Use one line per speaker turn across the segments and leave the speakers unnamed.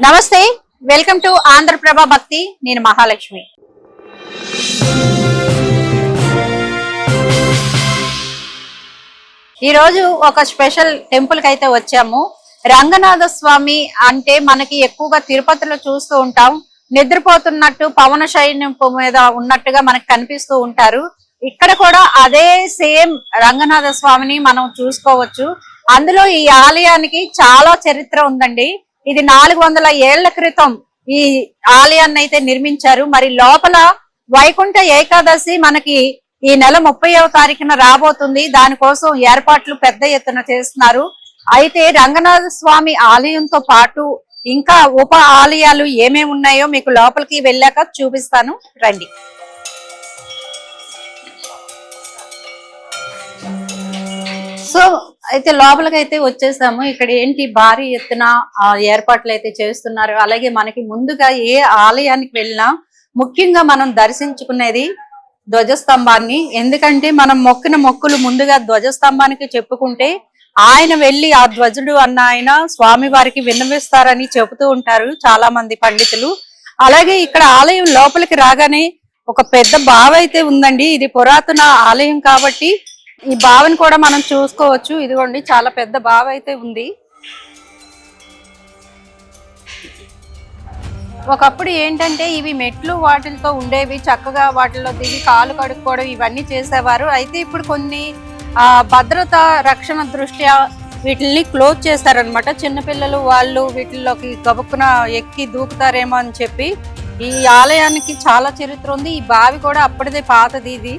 నమస్తే, welcome to Andhraprabha భక్తి. నేను మహాలక్ష్మి. ఈరోజు ఒక స్పెషల్ టెంపుల్ కి అయితే వచ్చాము. రంగనాథ స్వామి అంటే మనకి ఎక్కువగా తిరుపతిలో చూస్తూ ఉంటాం. నిద్రపోతున్నట్టు పవన సైన్యంపు మీద ఉన్నట్టుగా మనకు కనిపిస్తూ ఉంటారు. ఇక్కడ కూడా అదే సేమ్ రంగనాథ స్వామిని మనం చూసుకోవచ్చు. అందులో ఈ ఆలయానికి చాలా చరిత్ర ఉందండి. ఇది 400 ఏళ్ల క్రితం ఈ ఆలయాన్ని అయితే నిర్మించారు. మరి లోపల వైకుంఠ ఏకాదశి మనకి ఈ నెల 30వ తారీఖున రాబోతుంది. దానికోసం ఏర్పాట్లు పెద్ద ఎత్తున చేస్తున్నారు. అయితే రంగనాథ స్వామి ఆలయంతో పాటు ఇంకా ఉప ఆలయాలు ఏమేమి ఉన్నాయో మీకు లోపలికి వెళ్ళాక చూపిస్తాను, రండి. సో అయితే లోపలికి అయితే వచ్చేసాము. ఇక్కడ ఏంటి భారీ ఎత్తున ఏర్పాట్లు అయితే చేస్తున్నారు. అలాగే మనకి ముందుగా ఏ ఆలయానికి వెళ్ళినా ముఖ్యంగా మనం దర్శించుకునేది ధ్వజస్తంభాన్ని. ఎందుకంటే మనం మొక్కిన మొక్కులు ముందుగా ధ్వజస్తంభానికి చెప్పుకుంటే ఆయన వెళ్ళి ఆ ధ్వజుడు అన్న ఆయన స్వామి వారికి విన్నవిస్తారని చెబుతూ ఉంటారు చాలా మంది పండితులు. అలాగే ఇక్కడ ఆలయం లోపలికి రాగానే ఒక పెద్ద బావి అయితే ఉందండి. ఇది పురాతన ఆలయం కాబట్టి ఈ బావిని కూడా మనం చూసుకోవచ్చు. ఇదిగోండి, చాలా పెద్ద బావి అయితే ఉంది. ఒకప్పుడు ఏంటంటే ఇవి మెట్లు వాటితో ఉండేవి, చక్కగా వాటిలో దిగి కాలు కడుక్కోవడం ఇవన్నీ చేసేవారు. అయితే ఇప్పుడు కొన్ని భద్రత రక్షణ దృష్ట్యా వీటిని క్లోజ్ చేస్తారనమాట. చిన్నపిల్లలు వాళ్ళు వీటిల్లోకి గబుక్కున ఎక్కి దూకుతారేమో అని చెప్పి. ఈ ఆలయానికి చాలా చరిత్ర ఉంది. ఈ బావి కూడా అప్పటిదే పాతది ఇది.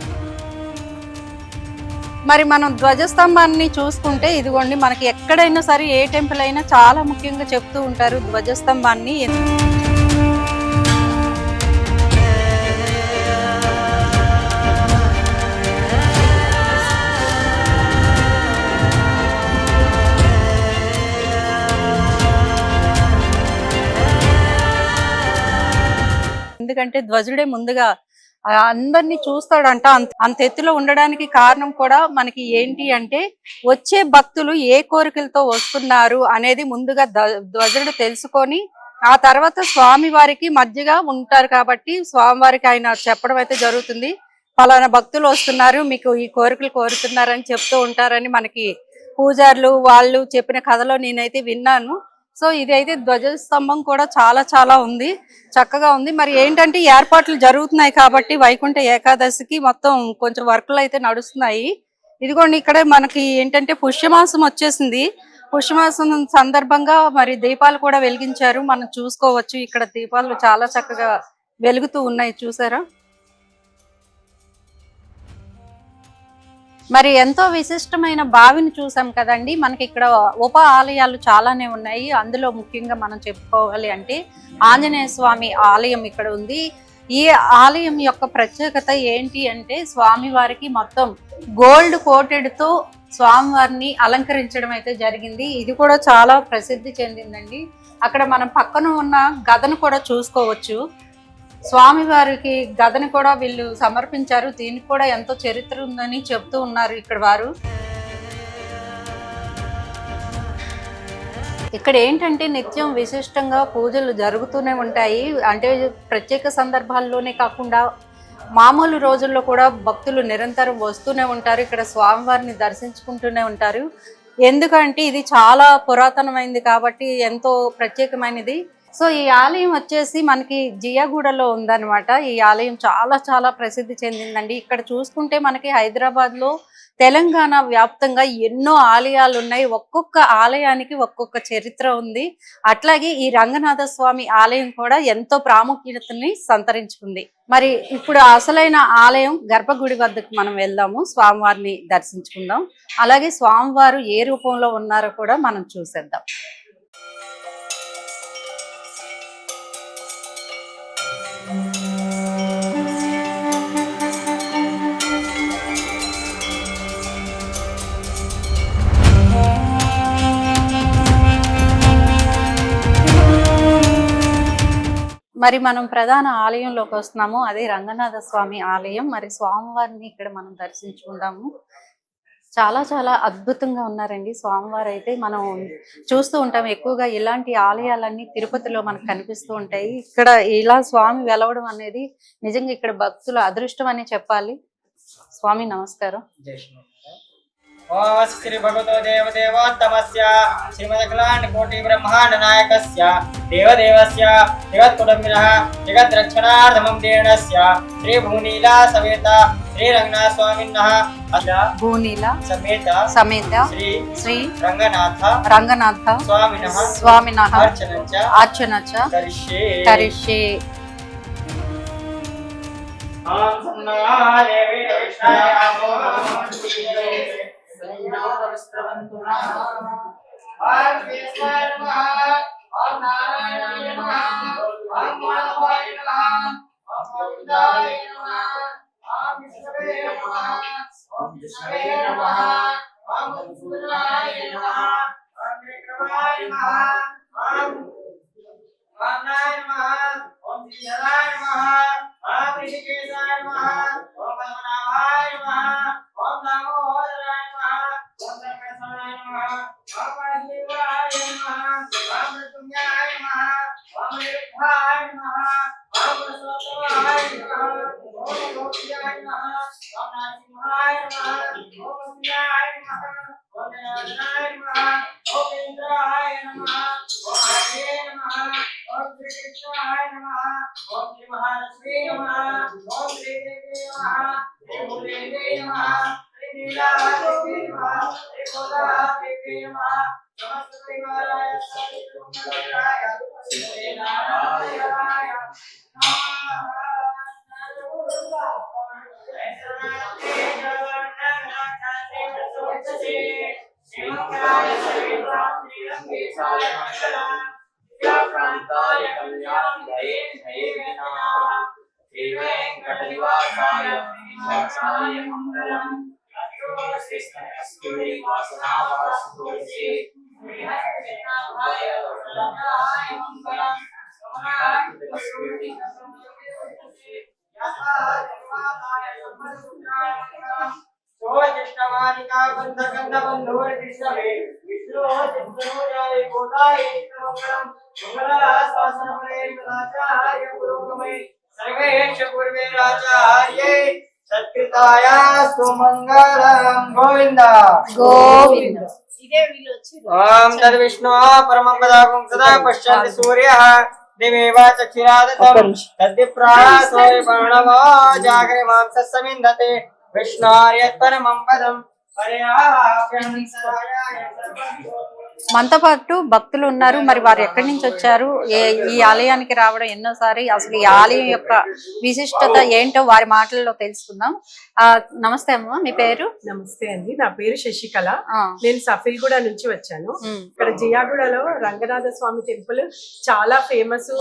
మరి మనం ధ్వజస్తంభాన్ని చూసుకుంటే ఇదిగోండి, మనకి ఎక్కడైనా సరే ఏ టెంపుల్ అయినా చాలా ముఖ్యంగా చెప్తూ ఉంటారు ధ్వజస్తంభాన్ని. ఎందుకంటే ధ్వజుడే ముందుగా అందరినీ చూస్తాడంట. అంత ఎత్తులో ఉండడానికి కారణం కూడా మనకి ఏంటి అంటే వచ్చే భక్తులు ఏ కోరికలతో వస్తున్నారు అనేది ముందుగా ధ్వజుడు తెలుసుకొని ఆ తర్వాత స్వామి వారికి మధ్యగా ఉంటారు కాబట్టి స్వామివారికి ఆయన చెప్పడం అయితే జరుగుతుంది. ఫలానా భక్తులు వస్తున్నారు, మీకు ఈ కోరికలు కోరుతున్నారని చెప్తూ ఉంటారని మనకి పూజారులు వాళ్ళు చెప్పిన కథలో నేనైతే విన్నాను. సో ఇది అయితే ధ్వజస్తంభం కూడా చాలా ఉంది, చక్కగా ఉంది. మరి ఏంటంటే ఏర్పాట్లు జరుగుతున్నాయి కాబట్టి వైకుంఠ ఏకాదశికి మొత్తం కొంచెం వర్క్లు అయితే నడుస్తున్నాయి. ఇదిగోండి, ఇక్కడ మనకి ఏంటంటే పుష్యమాసం వచ్చేసింది. పుష్యమాసం సందర్భంగా మరి దీపాలు కూడా వెలిగించారు, మనం చూసుకోవచ్చు. ఇక్కడ దీపాలు చాలా చక్కగా వెలుగుతూ ఉన్నాయి, చూసారా? మరి ఎంతో విశిష్టమైన బావిని చూసాం కదండి. మనకి ఇక్కడ ఉప ఆలయాలు చాలానే ఉన్నాయి. అందులో ముఖ్యంగా మనం చెప్పుకోవాలి అంటే ఆంజనేయ స్వామి ఆలయం ఇక్కడ ఉంది. ఈ ఆలయం యొక్క ప్రత్యేకత ఏంటి అంటే స్వామి వారికి మొత్తం గోల్డ్ కోటెడ్తో స్వామివారిని అలంకరించడం అయితే జరిగింది. ఇది కూడా చాలా ప్రసిద్ధి చెందిందండి. అక్కడ మనం పక్కన ఉన్న గదను కూడా చూసుకోవచ్చు. స్వామివారికి గదని కూడా వీళ్ళు సమర్పించారు. దీనికి కూడా ఎంతో చరిత్ర ఉందని చెప్తూ ఉన్నారు ఇక్కడ వారు. ఇక్కడ ఏంటంటే నిత్యం విశిష్టంగా పూజలు జరుగుతూనే ఉంటాయి. అంటే ప్రత్యేక సందర్భాల్లోనే కాకుండా మామూలు రోజుల్లో కూడా భక్తులు నిరంతరం వస్తూనే ఉంటారు. ఇక్కడ స్వామివారిని దర్శించుకుంటూనే ఉంటారు. ఎందుకంటే ఇది చాలా పురాతనమైనది కాబట్టి ఎంతో ప్రత్యేకమైనది. సో ఈ ఆలయం వచ్చేసి మనకి జియాగూడలో ఉందన్నమాట. ఈ ఆలయం చాలా ప్రసిద్ధి చెందిందండి. ఇక్కడ చూసుకుంటే మనకి హైదరాబాద్లో తెలంగాణ వ్యాప్తంగా ఎన్నో ఆలయాలు ఉన్నాయి. ఒక్కొక్క ఆలయానికి ఒక్కొక్క చరిత్ర ఉంది. అట్లాగే ఈ రంగనాథ స్వామి ఆలయం కూడా ఎంతో ప్రాముఖ్యతని సంతరించుకుంది. మరి ఇప్పుడు అసలైన ఆలయం గర్భగుడి వద్దకు మనం వెళ్దాము, స్వామివారిని దర్శించుకుందాం. అలాగే స్వామివారు ఏ రూపంలో ఉన్నారో కూడా మనం చూసేద్దాం. మరి మనం ప్రధాన ఆలయంలోకి వస్తున్నాము, అదే రంగనాథ స్వామి ఆలయం. మరి స్వామివారిని ఇక్కడ మనం దర్శించుకుందాము. చాలా చాలా అద్భుతంగా ఉన్నారండి స్వామివారు. అయితే మనం చూస్తూ ఉంటాం ఎక్కువగా ఇలాంటి ఆలయాలన్నీ తిరుపతిలో మనకు కనిపిస్తూ ఉంటాయి. ఇక్కడ ఇలా స్వామి వెలవడం అనేది నిజంగా ఇక్కడ భక్తుల అదృష్టం అని చెప్పాలి. స్వామి నమస్కారం.
ओम श्री भगवतो देवदेवोत्तमस्य श्रीमदखिलांड कोटि ब्रह्मांड नायकस्य देवदेवस्य जगत्कुटुम्बिनः जगद्रक्षणार्थमं देणस्य श्री भूनीला समेत श्री रंगनाथ स्वामिनः
भूनीला समेत श्री रंगनाथ स्वामिनः अर्चन च करिष्ये।
ओम सन्ना देवी विष्णाय नमो ओम कृष्णाय नमः ओम नारायणाय नमः ओम माधवाय नमः ओम गोविंदाय नमः ओम विष्णवे नमः ओम विष्णवे नमः ओम मधुसूदनाय नमः ओम विक्रमाय नमः ओम वामनाय नमः ओम श्रीधराय नमः ओम ऋषिकेशाय नमः ओम पद्मनाभाय नमः ओम दामोदराय नमः ओम धर्मेश्वराय नमः ओम वासुदेवाय नमः ओम मृत्युंजयाय नमः ओम निरुद्धाय नमः ओम पुरुषोत्तमाय नमः ओम गोपियाय नमः ओम नरसिंहाय नमः ओम वसुदेवाय नमः ओम जनार्दनाय नमः ओम इंद्राय नमः ओम हरे नमः ओम श्री कृष्णाय नमः ओम श्री महालक्ष्मी नमः ओम श्री देवी नमः श्री भूदेवी नमः श्री नीलादेवी नमः श्री गोदादेवी नमः समस्त परिवाराय सद्गुरुमंगलाय श्री नारायणाय प्रांताय कल्याणाय श्री वेंकटनिवासाय मोक्षाय मंगलम् अष्टोत्तरस्तुति वासनावासुतोषे श्री हरिनाथाय वरदाय मंगलम् कमलास्तुति यथादेवाय समस्तुताय मंगलम् ज्येष्ठवानिका बंधकंद बंधुर्दिशवे विष्णु चित्तनोजाय गोदाय मंगलम् मंगलाशासनपरे सदाचार्य पुरोगमे सर्वेश पूर्वे आचार्ये सत्कृतायास्तु मंगलम् गोविंद
गोविंद।
ओम तद्विष्णु परमं पदागं सदा पश्यन्ति सूर्यः दिवेव चक्षुरादतं तद्विप्रासो बाणवो जागरे मांसस्समिन्धते विष्णुर्यत्परमं पदं
మనతో పాటు భక్తులు ఉన్నారు. మరి వారు ఎక్కడి నుంచి వచ్చారు, ఈ ఆలయానికి రావడం ఎన్నోసారి, అసలు ఈ ఆలయం యొక్క విశిష్టత ఏంటో వారి మాటల్లో తెలుసుకుందాం. నమస్తే అమ్మ, మీ పేరు?
నమస్తే అండి, నా పేరు శశికళ. నేను సఫిల్గూడ నుంచి వచ్చాను. ఇక్కడ జియాగూడలో రంగనాథ స్వామి టెంపుల్ చాలా ఫేమస్.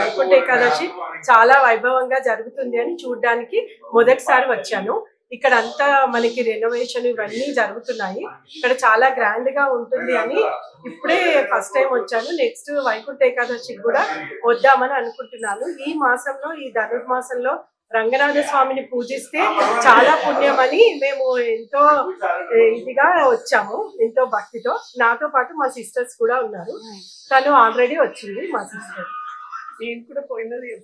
వైకుంఠ ఏకాదశి చాలా వైభవంగా జరుగుతుంది అని చూడడానికి మొదటిసారి వచ్చాను. ఇక్కడ అంతా మనకి రెనోవేషన్ ఇవన్నీ జరుగుతున్నాయి. ఇక్కడ చాలా గ్రాండ్ గా ఉంటుంది అని ఇప్పుడే ఫస్ట్ టైం వచ్చాను. నెక్స్ట్ వైకుంఠ ఏకాదశికి కూడా వద్దామని అనుకుంటున్నాను. ఈ మాసంలో, ఈ ధనుర్మాసంలో రంగనాథ స్వామిని పూజిస్తే చాలా పుణ్యం అని మేము ఎంతో ఇదిగా వచ్చాము, ఎంతో భక్తితో. నాతో పాటు మా సిస్టర్స్ కూడా ఉన్నారు. తను ఆల్రెడీ వచ్చింది మా సిస్టర్.
నేను కూడా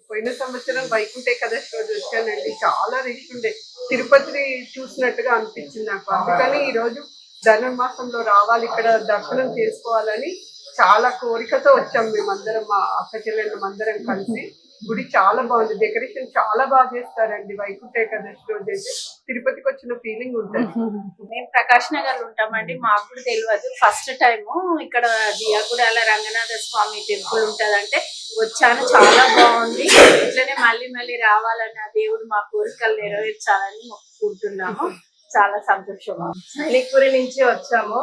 పోయిన సంవత్సరం వైకుంఠ ఏకాదశి రోజు వచ్చానండి. చాలా రిష్ ఉండే, తిరుపతి చూసినట్టుగా అనిపించింది నాకు. అందుకని ఈ రోజు ధనుర్మాసంలో రావాలి, ఇక్కడ దర్శనం చేసుకోవాలని చాలా కోరికతో వచ్చాం మేమందరం, మా అక్క చెల్లెళ్ళం అందరం కలిసి. గుడి చాలా బాగుంది, డెకరేషన్ చాలా బాగా చేస్తారండి. వైకుంఠ ఏకాదశి రోజు అయితే తిరుపతికి వచ్చిన ఫీలింగ్ ఉంటుంది.
మేము ప్రకాష్ నగర్ ఉంటామండి, మాకు కూడా తెలియదు. ఫస్ట్ టైము ఇక్కడ జియాగూడల రంగనాథ స్వామి టెంపుల్ ఉంటదంటే వచ్చాను, చాలా బాగుంది. ఇట్లనే మళ్ళీ మళ్ళీ రావాలని ఆ దేవుడు మా కోరికలు నెరవేర్చాలని మొక్కుకుంటున్నాము. చాలా సంతోషంగా.
సైనిక్పురి నుంచి వచ్చాము,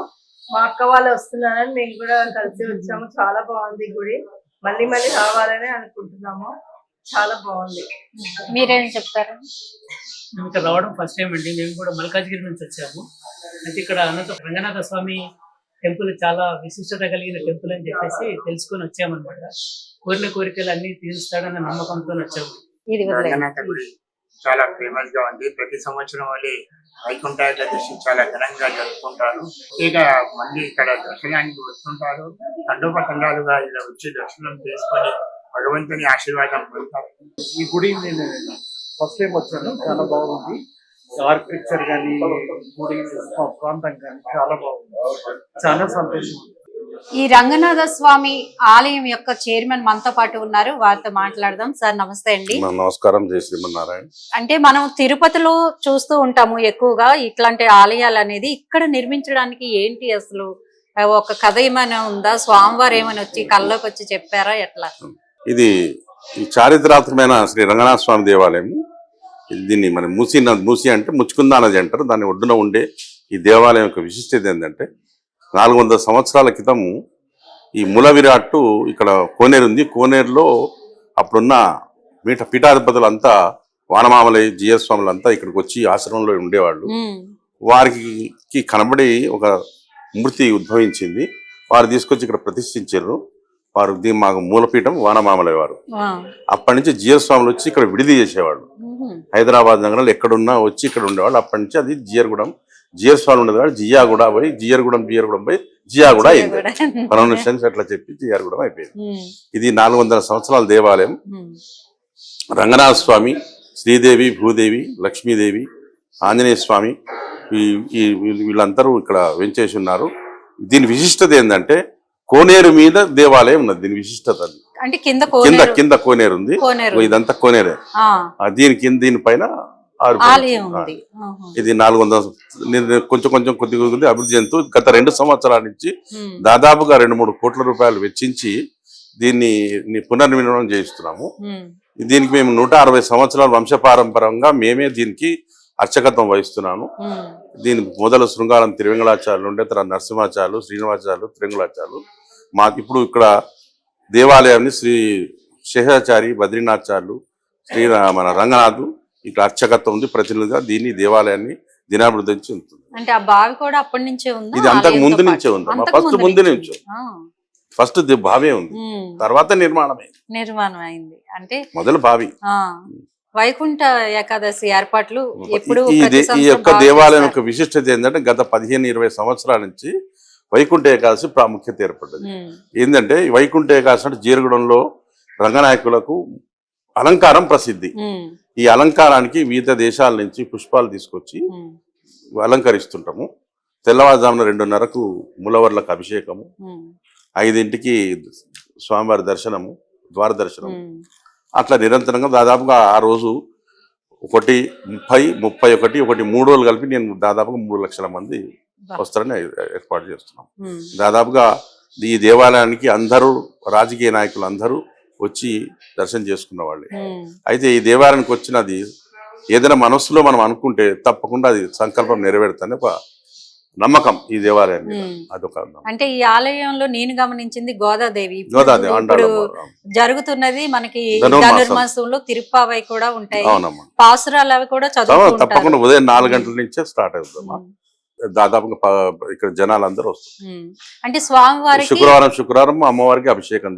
మా అక్క వాళ్ళు వస్తున్నారని మేము కూడా కలిసి వచ్చాము. చాలా బాగుంది గుడి, మళ్ళీ మళ్ళీ రావాలని అనుకుంటున్నాము. చాలా బాగుంది.
మీరేం చెప్తారు?
మేము ఇక్కడ రావడం ఫస్ట్ టైం అండి. మేము కూడా మల్కాజ్గిరి నుంచి వచ్చాము. అయితే ఇక్కడ రంగనాథ స్వామి టెంపుల్ చాలా విశిష్టత కలిగిన టెంపుల్ అని చెప్పేసి తెలుసుకొని వచ్చామన్నమాట. కోరిన కోరికలు అన్ని తీరుస్తాడన్న నమ్మకంతో వచ్చాము.
ఇది వదిలేయండి.
రంగనాథ గుడి చాలా ఫేమస్ గా ఉంది. ప్రతి సంవత్సరం వల్ల వైకుంఠ ఏకాదశి చాలా ఘనంగా జరుపుకుంటారు. ఇక మళ్ళీ ఇక్కడ దర్శనానికి వస్తుంటారు. తండోపతండాలుగా ఇలా వచ్చి దర్శనం చేసుకొని భగవంతుని ఆశీర్వాదం పొందుతారు.
ఈ గుడి నేను ఫస్ట్ టైం వచ్చాను, చాలా బాగుంది. ఆర్కిటెక్చర్ కానీ గుడి ప్రాంతం కానీ చాలా బాగుంది, చాలా సంతోషం.
ఈ రంగనాథ స్వామి ఆలయం యొక్క చైర్మన్ మనతో పాటు ఉన్నారు, వారితో మాట్లాడదాం. సార్ నమస్తే అండి.
నమస్కారం, జై శ్రీమన్నారాయణ.
అంటే మనం తిరుపతిలో చూస్తూ ఉంటాము ఎక్కువగా ఇట్లాంటి ఆలయాలు అనేది. ఇక్కడ నిర్మించడానికి ఏంటి అసలు ఒక కథ ఏమైనా ఉందా? స్వామివారు ఏమైనా వచ్చి కల్లోకి వచ్చి చెప్పారా ఎట్లా?
ఇది ఈ చారిత్రాత్మకమైన శ్రీ రంగనాథ స్వామి దేవాలయం. దీన్ని మన మూసి అంటే ముచ్చుకుందా నది అంటారు. దాని ఒడ్డున ఉండే ఈ దేవాలయం యొక్క విశిష్టత ఏంటంటే 400 సంవత్సరాల క్రితం ఈ మూల విరాట్టు ఇక్కడ కోనేరు ఉంది. కోనేరులో అప్పుడున్న పీఠాధిపతులంతా వానమామలై జిఎస్ స్వాములంతా ఇక్కడికి వచ్చి ఆశ్రమంలో ఉండేవాళ్ళు. వారికి కనబడి ఒక మూర్తి ఉద్భవించింది. వారు తీసుకొచ్చి ఇక్కడ ప్రతిష్ఠించారు. వారు దీని మాకు మూలపీఠం వానమామలయ్య వారు. అప్పటి నుంచి జిఎస్ స్వాములు వచ్చి ఇక్కడ విడిది చేసేవాళ్ళు. హైదరాబాద్ నగరంలో ఎక్కడున్నా వచ్చి ఇక్కడ ఉండేవాళ్ళు. అప్పటి నుంచి అది జియర్గూడెం, జియర్ స్వామి ఉండదు కాబట్టి జియాగూడ పోయి జియర్గూడెం పోయి జియాగూడ అయింది. ప్రొనౌన్సియేషన్స్ అట్లా చెప్పి జియాగూడెం అయిపోయింది. ఇది 400 సంవత్సరాల దేవాలయం. రంగనాథ స్వామి, శ్రీదేవి, భూదేవి, లక్ష్మీదేవి, ఆంజనేయ స్వామి వీళ్ళందరూ ఇక్కడ వెంచేసి ఉన్నారు. దీని విశిష్టత ఏంటంటే కోనేరు మీద దేవాలయం ఉన్నది. దీని విశిష్టత
అంటే కింద
కోనేరు ఉంది. ఇదంతా కోనేరే. దీనిపైన ఇది 400 కొంచెం కొద్దిగా అభివృద్ధి చెందుతూ గత 2 సంవత్సరాల నుంచి దాదాపుగా 2-3 కోట్ల రూపాయలు వెచ్చించి దీన్ని పునర్నిర్మాణం చేయిస్తున్నాము. దీనికి మేము 160 సంవత్సరాల వంశపారంపరంగా మేమే దీనికి అర్చకత్వం వహిస్తున్నాను. దీని మొదలు శృంగారం తిరువెంగళాచార్యులు ఉండే, తర్వాత నరసింహాచార్యులు, శ్రీనివాసాచార్యులు, తిరుంగళాచార్యులు. మాకు ఇప్పుడు ఇక్కడ దేవాలయాన్ని శ్రీ శేషాచారి, బద్రీనాథాచార్యులు, మన రంగనాథ్ ఇక్కడ అర్చకత్వం ఉంది. ప్రతినిధిగా దీన్ని దేవాలయాన్ని దినాభివృద్ధి ఉంటుంది.
అంటే ఆ బావి కూడా అప్పటి నుంచే ఉంది.
ఇది అంతకు ముందు నుంచే ఉంది. ఫస్ట్ బావే ఉంది, తర్వాత నిర్మాణం
అయింది. అంటే
మొదలు బావి.
వైకుంఠ ఏకాదశి ఏర్పాట్లు ఎప్పుడు
ఈ యొక్క దేవాలయం యొక్క విశిష్టత ఏంటంటే గత 15-20 సంవత్సరాల నుంచి వైకుంఠ ఏకాదశి ప్రాముఖ్యత ఏర్పడ్డది. ఏంటంటే వైకుంఠ ఏకాదశి అంటే జీరగూడెంలో రంగనాయకులకు అలంకారం ప్రసిద్ధి. ఈ అలంకారానికి వివిధ దేశాల నుంచి పుష్పాలు తీసుకొచ్చి అలంకరిస్తుంటాము. తెల్లవారుజామున 2:30కు మూలవర్లకు అభిషేకము, 5ంటికి స్వామివారి దర్శనము, ద్వార దర్శనము. అట్లా నిరంతరంగా దాదాపుగా ఆ రోజు 1, 30, 31, 3 రోజులు కలిపి నేను దాదాపుగా 3 లక్షల మంది వస్తారని ఏర్పాటు చేస్తున్నాం. దాదాపుగా ఈ దేవాలయానికి అందరూ రాజకీయ నాయకులు అందరూ వచ్చి దర్శనం చేసుకున్న వాళ్ళే. అయితే ఈ దేవాలయానికి వచ్చినది ఏదైనా మనస్సులో మనం అనుకుంటే తప్పకుండా అది సంకల్పం నెరవేరుతుంది ఒక నమ్మకం ఈ దేవాలయాన్ని. అదొక
అంటే ఈ ఆలయంలో నేను గమనించింది గోదాదేవి జరుగుతున్నది. మనకి ధనుర్మాసంలో తిరుప్పావై కూడా ఉంటాయి, పాసురాలు అవి కూడా చదువుకుంటారు.
తప్పకుండా ఉదయం 4 గంటల నుంచే స్టార్ట్ అవుతామా. దాదాపుగా ఇక్కడ జనాలు అందరూ వస్తారు.
అంటే స్వామివారికి
శుక్రవారం అమ్మవారికి అభిషేకం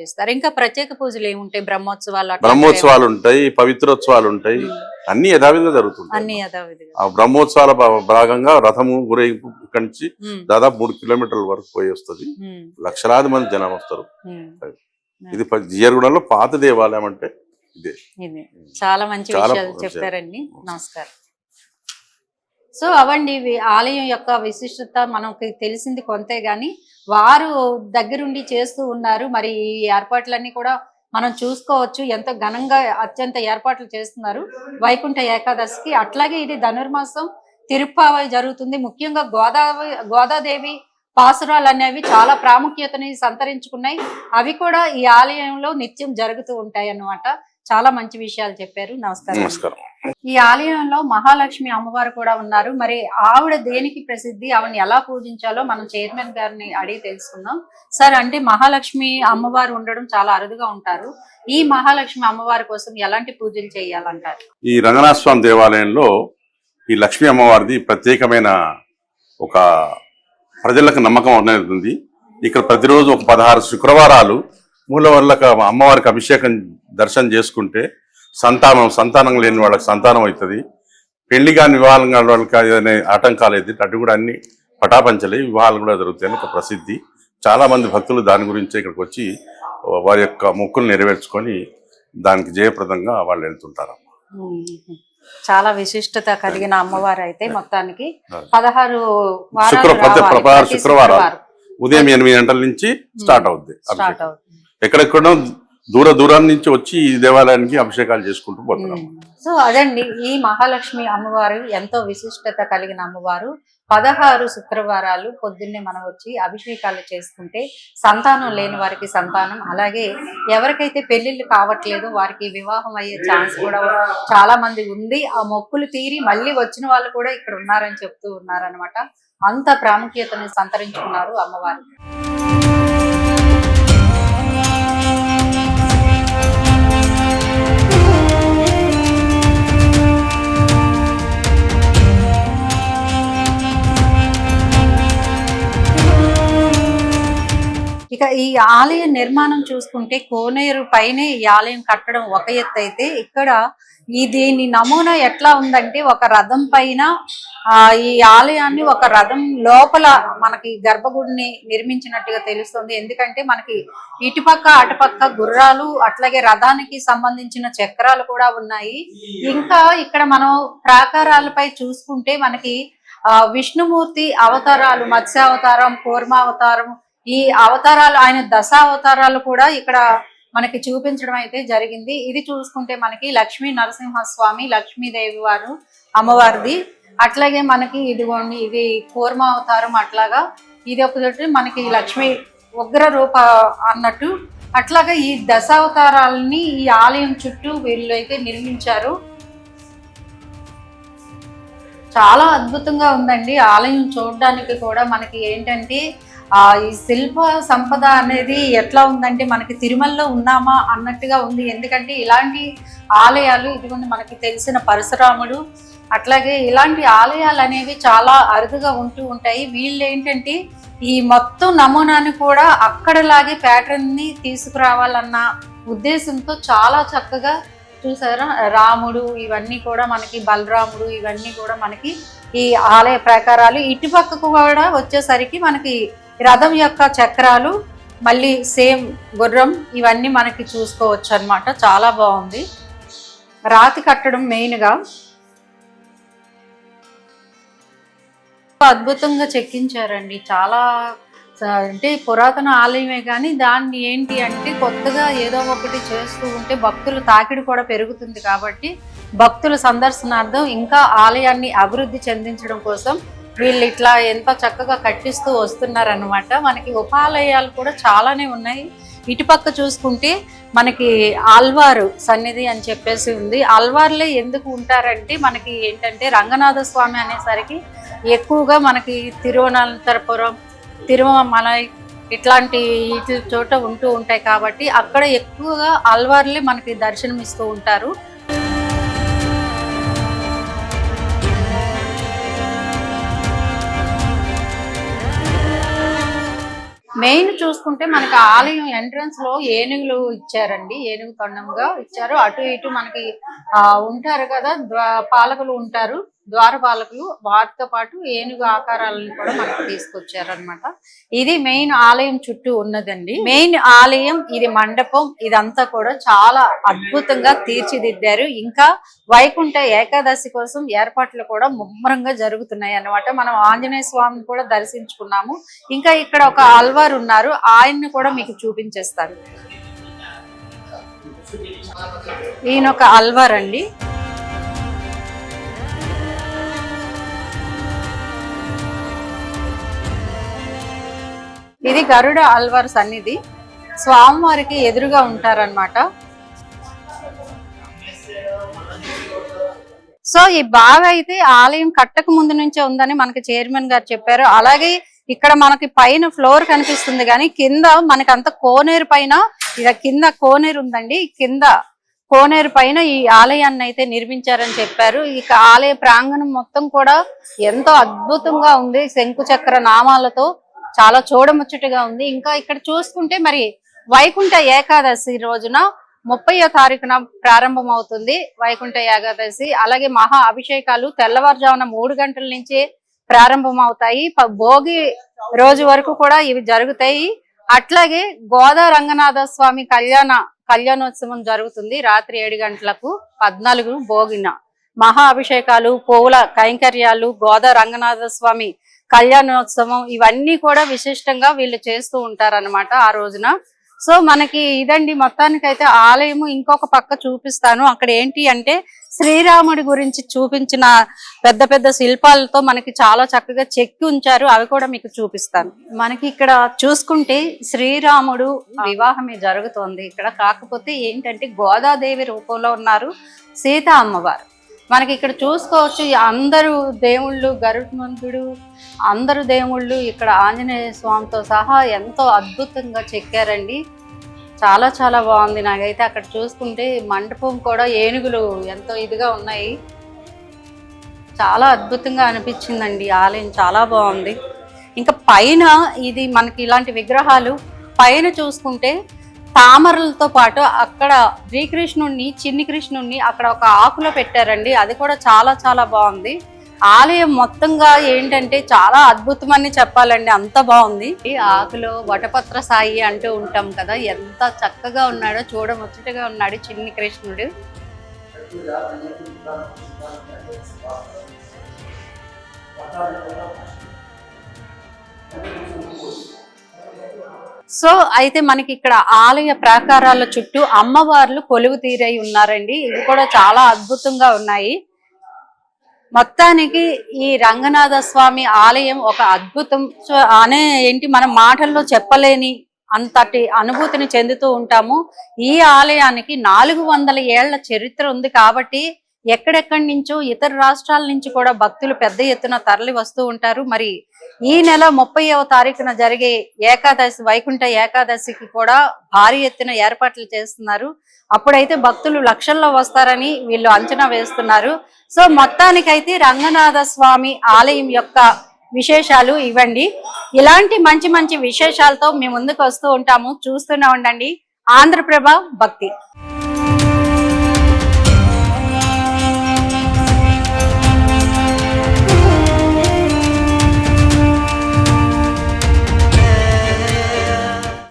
చేస్తారు. ఇంకా ప్రత్యేక పూజలు ఏముంటాయి?
బ్రహ్మోత్సవాలు ఉంటాయి, పవిత్రోత్సవాలు ఉంటాయి, అన్ని యథావిధిగా జరుగుతుంటాయి. ఆ బ్రహ్మోత్సవాల భాగంగా రథము ఊరేగింపు ఇక్కడి నుంచి దాదాపు 3 కిలోమీటర్ల వరకు పోయి వస్తుంది. లక్షలాది మంది జనం వస్తారు. ఇది జియర్గూడెంలో పాత దేవాలయం అంటే ఇదే.
చాలా మంచి విషయాలు చెప్పారండి. నమస్కారం. సో అవండి ఆలయం యొక్క విశిష్టత మనకి తెలిసింది కొంతే గాని వారు దగ్గరుండి చేస్తూ ఉన్నారు. మరి ఈ ఏర్పాట్లన్నీ కూడా మనం చూసుకోవచ్చు. ఎంతో ఘనంగా అత్యంత ఏర్పాట్లు చేస్తున్నారు వైకుంఠ ఏకాదశికి. అట్లాగే ఇది ధనుర్మాసం తిరుప్పావై జరుగుతుంది. ముఖ్యంగా గోదాదేవి పాసురాలు అనేవి చాలా ప్రాముఖ్యతని సంతరించుకున్నాయి. అవి కూడా ఈ ఆలయంలో నిత్యం జరుగుతూ ఉంటాయి అన్నమాట. చాలా మంచి విషయాలు చెప్పారు. నమస్కారం. ఈ ఆలయంలో మహాలక్ష్మి అమ్మవారు కూడా ఉన్నారు. మరి ఆవిడ దేనికి ప్రసిద్ధి, ఆవిడని ఎలా పూజించాలో మనం చైర్మన్ గారిని అడిగి తెలుసుకుందాం. సార్, అంటే మహాలక్ష్మి అమ్మవారు ఉండడం చాలా అరుదుగా ఉంటారు. ఈ మహాలక్ష్మి అమ్మవారి కోసం ఎలాంటి పూజలు చేయాలంటారు?
ఈ రంగనాథ స్వామి దేవాలయంలో ఈ లక్ష్మీ అమ్మవారిది ప్రత్యేకమైన ఒక ప్రజలకు నమ్మకం అనేది ఉంది. ఇక్కడ ప్రతిరోజు ఒక 16 శుక్రవారాలు మూలవర్లకు అమ్మవారికి అభిషేకం దర్శనం చేసుకుంటే సంతానం లేని వాళ్ళకి సంతానం అవుతుంది. పెళ్లి కాని వివాహాలు కాని వాళ్ళకి అనే ఆటంకాలు అయితే అటు కూడా అన్ని పటాపంచలే వివాహాలు కూడా జరుగుతాయని ఒక ప్రసిద్ధి. చాలా మంది భక్తులు దాని గురించి ఇక్కడికి వచ్చి వారి యొక్క మొక్కులు నెరవేర్చుకొని దానికి జయప్రదంగా వాళ్ళు వెళ్తుంటారు.
చాలా విశిష్టత కలిగిన అమ్మవారు అయితే మొత్తానికి 16
శుక్రవారాలు ఉదయం 8 గంటల నుంచి స్టార్ట్ అవుద్ది. ఎక్కడెక్కడో దూరం నుంచి వచ్చి ఈ దేవాలయానికి అభిషేకాలు చేసుకుంటూ పోతున్నాం.
సో అదండి, ఈ మహాలక్ష్మి అమ్మవారు ఎంతో విశిష్టత కలిగిన అమ్మవారు. 16 శుక్రవారాలు పొద్దున్నే మనం వచ్చి అభిషేకాలు చేసుకుంటే సంతానం లేని వారికి సంతానం, అలాగే ఎవరికైతే పెళ్లిళ్ళు కావట్లేదు వారికి వివాహం అయ్యే ఛాన్స్ కూడా చాలా మంది ఉంది. ఆ మొక్కులు తీరి మళ్ళీ వచ్చిన వాళ్ళు కూడా ఇక్కడ ఉన్నారని చెప్తూ ఉన్నారనమాట. అంత ప్రాముఖ్యతను సంతరించుకున్నారు అమ్మవారు. ఇక ఈ ఆలయ నిర్మాణం చూసుకుంటే కోనేరు పైనే ఈ ఆలయం కట్టడం ఒక ఎత్తు అయితే, ఇక్కడ దీని నమూనా ఎట్లా ఉందంటే ఒక రథం పైన ఈ ఆలయాన్ని ఒక రథం లోపల మనకి గర్భగుడిని నిర్మించినట్టుగా తెలుస్తుంది. ఎందుకంటే మనకి ఇటుపక్క అటుపక్క గుర్రాలు అట్లాగే రథానికి సంబంధించిన చక్రాలు కూడా ఉన్నాయి. ఇంకా ఇక్కడ మనం ప్రాకారాలపై చూసుకుంటే మనకి విష్ణుమూర్తి అవతారాలు, మత్స్యావతారం, కూర్మావతారం, ఈ అవతారాలు ఆయన దశావతారాలు కూడా ఇక్కడ మనకి చూపించడం అయితే జరిగింది. ఇది చూసుకుంటే మనకి లక్ష్మీ నరసింహస్వామి, లక్ష్మీదేవి వారు అమ్మవారిది. అట్లాగే మనకి ఇదిగోండి ఇది కూర్మావతారం, అట్లాగా ఇది ఒకటి మనకి లక్ష్మీ ఉగ్ర రూప అన్నట్టు. అట్లాగా ఈ దశావతారాలని ఈ ఆలయం చుట్టూ వీళ్ళు అయితే నిర్మించారు. చాలా అద్భుతంగా ఉందండి ఆలయం చూడడానికి కూడా. మనకి ఏంటంటే ఈ శిల్ప సంపద అనేది ఎట్లా ఉందంటే మనకి తిరుమలలో ఉన్నామా అన్నట్టుగా ఉంది. ఎందుకంటే ఇలాంటి ఆలయాలు ఇదిగోండి మనకి తెలిసిన పరశురాముడు, అట్లాగే ఇలాంటి ఆలయాలు అనేవి చాలా అరుదుగా ఉంటూ ఉంటాయి. వీళ్ళు ఏంటంటే ఈ మొత్తం నమూనాని కూడా అక్కడలాగే ప్యాటర్న్ ని తీసుకురావాలన్న ఉద్దేశంతో చాలా చక్కగా చూసారా. రాముడు ఇవన్నీ కూడా మనకి, బలరాముడు ఇవన్నీ కూడా మనకి ఈ ఆలయ ప్రాకారాలు. ఇటుపక్కకు కూడా వచ్చేసరికి మనకి రథం యొక్క చక్రాలు, మళ్ళీ సేమ్ గుర్రం, ఇవన్నీ మనకి చూసుకోవచ్చు అన్నమాట. చాలా బాగుంది. రాతి కట్టడం మెయిన్గా అద్భుతంగా చెక్కించారండి. చాలా అంటే పురాతన ఆలయమే కానీ దాన్ని ఏంటి అంటే కొత్తగా ఏదో ఒకటి చేస్తూ ఉంటే భక్తుల తాకిడి కూడా పెరుగుతుంది. కాబట్టి భక్తుల సందర్శనార్థం ఇంకా ఆలయాన్ని అభివృద్ధి చెందించడం కోసం వీళ్ళు ఇట్లా ఎంత చక్కగా కట్టిస్తూ వస్తున్నారనమాట. మనకి ఉపాలయాలు కూడా చాలానే ఉన్నాయి. ఇటుపక్క చూసుకుంటే మనకి ఆల్వారు సన్నిధి అని చెప్పేసి ఉంది. ఆల్వార్లే ఎందుకు ఉంటారంటే మనకి ఏంటంటే రంగనాథ స్వామి అనేసరికి ఎక్కువగా మనకి తిరువనంతపురం, తిరుమలై ఇట్లాంటి వీటి చోట ఉంటూ ఉంటాయి. కాబట్టి అక్కడ ఎక్కువగా ఆల్వార్లే మనకి దర్శనం ఇస్తూ ఉంటారు. మెయిన్ చూసుకుంటే మనకి ఆలయం ఎంట్రన్స్ లో ఏనుగులు ఇచ్చారండి, ఏనుగు తొండంగా ఇచ్చారు. అటు ఇటు మనకి ఉంటారు కదా పాలకులు ఉంటారు, ద్వారపాలకులు, వాటితో పాటు ఏనుగు ఆకారాలను కూడా మనకి తీసుకొచ్చారనమాట. ఇది మెయిన్ ఆలయం చుట్టూ ఉన్నదండి. మెయిన్ ఆలయం ఇది మండపం, ఇదంతా కూడా చాలా అద్భుతంగా తీర్చిదిద్దారు. ఇంకా వైకుంఠ ఏకాదశి కోసం ఏర్పాట్లు కూడా ముమ్మరంగా జరుగుతున్నాయి అన్నమాట. మనం ఆంజనేయ స్వామిని కూడా దర్శించుకున్నాము. ఇంకా ఇక్కడ ఒక ఆల్వార్ ఉన్నారు, ఆయన్ని కూడా మీకు చూపించేస్తాను. ఈయన ఒక ఆల్వార్ అండి. ఇది గరుడ ఆల్వార్ సన్నిధి, స్వామివారికి ఎదురుగా ఉంటారన్నమాట. సో ఈ బాగా అయితే ఆలయం కట్టక ముందు నుంచే ఉందని మనకి చైర్మన్ గారు చెప్పారు. అలాగే ఇక్కడ మనకి పైన ఫ్లోర్ కనిపిస్తుంది కానీ కింద మనకి అంత కోనేరు పైన, ఇక కింద కోనేరు ఉందండి. కింద కోనేరు పైన ఈ ఆలయాన్ని అయితే నిర్మించారని చెప్పారు. ఇక ఆలయ ప్రాంగణం మొత్తం కూడా ఎంతో అద్భుతంగా ఉంది, శంకు చక్ర నామాలతో చాలా చూడముచ్చటగా ఉంది. ఇంకా ఇక్కడ చూసుకుంటే మరి వైకుంఠ ఏకాదశి రోజున 30వ తారీఖున ప్రారంభం అవుతుంది వైకుంఠ ఏకాదశి. అలాగే మహా అభిషేకాలు తెల్లవారుజామున 3 గంటల నుంచే ప్రారంభం అవుతాయి. భోగి రోజు వరకు కూడా ఇవి జరుగుతాయి. అట్లాగే గోదా రంగనాథ స్వామి కళ్యాణోత్సవం జరుగుతుంది రాత్రి 7 గంటలకు 14 భోగిన. మహా అభిషేకాలు, పువ్వుల కైంకర్యాలు, గోదా రంగనాథ స్వామి కళ్యాణోత్సవం ఇవన్నీ కూడా విశిష్టంగా వీళ్ళు చేస్తూ ఉంటారన్నమాట ఆ రోజున. సో మనకి ఇదండి మొత్తానికైతే ఆలయము. ఇంకొక పక్క చూపిస్తాను. అక్కడ ఏంటి అంటే శ్రీరాముడి గురించి చూపించిన పెద్ద పెద్ద శిల్పాలతో మనకి చాలా చక్కగా చెక్కి ఉంచారు. అవి కూడా మీకు చూపిస్తాను. మనకి ఇక్కడ చూసుకుంటే శ్రీరాముడు వివాహమే జరుగుతోంది ఇక్కడ. కాకపోతే ఏంటంటే గోదాదేవి రూపంలో ఉన్నారు సీత అమ్మవారు. మనకి ఇక్కడ చూసుకోవచ్చు అందరూ దేవుళ్ళు, గరుత్మంతుడు, అందరు దేవుళ్ళు ఇక్కడ ఆంజనేయ స్వామితో సహా ఎంతో అద్భుతంగా చెక్కారండి. చాలా చాలా బాగుంది. నాకైతే అక్కడ చూసుకుంటే మండపం కూడా ఏనుగులు ఎంతో ఇదిగా ఉన్నాయి. చాలా అద్భుతంగా అనిపించిందండి ఆలయం, చాలా బాగుంది. ఇంకా పైన ఇది మనకి ఇలాంటి విగ్రహాలు పైన చూసుకుంటే తామరలతో పాటు అక్కడ శ్రీకృష్ణుడిని, చిన్ని కృష్ణుడిని అక్కడ ఒక ఆకులో పెట్టారండి. అది కూడా చాలా చాలా బాగుంది. ఆలయం మొత్తంగా ఏంటంటే చాలా అద్భుతమని చెప్పాలండి, అంత బాగుంది. ఈ ఆకులో వటపత్ర సాయి అంటూ ఉంటాం కదా, ఎంత చక్కగా ఉన్నాడో, చూడముచ్చటగా ఉన్నాడు చిన్ని కృష్ణుడు. సో అయితే మనకి ఇక్కడ ఆలయ ప్రాకారాల చుట్టూ అమ్మవార్లు కొలువు తీరై ఉన్నారండి. ఇవి కూడా చాలా అద్భుతంగా ఉన్నాయి. మొత్తానికి ఈ రంగనాథ స్వామి ఆలయం ఒక అద్భుతం. సో అనే ఏంటి మనం మాటల్లో చెప్పలేని అంతటి అనుభూతిని చెందుతూ ఉంటాము. ఈ ఆలయానికి 400 ఏళ్ల చరిత్ర ఉంది కాబట్టి ఎక్కడెక్కడి నుంచో ఇతర రాష్ట్రాల నుంచి కూడా భక్తులు పెద్ద ఎత్తున తరలి వస్తూ ఉంటారు. మరి ఈ నెల 30వ తారీఖున జరిగే ఏకాదశి, వైకుంఠ ఏకాదశికి కూడా భారీ ఎత్తున ఏర్పాట్లు చేస్తున్నారు. అప్పుడైతే భక్తులు లక్షల్లో వస్తారని వీళ్ళు అంచనా వేస్తున్నారు. సో మొత్తానికైతే రంగనాథ స్వామి ఆలయం యొక్క విశేషాలు ఇవ్వండి. ఇలాంటి మంచి మంచి విశేషాలతో మీ ముందుకు వస్తూ ఉంటాము. చూస్తూనే ఉండండి ఆంధ్రప్రభ భక్తి.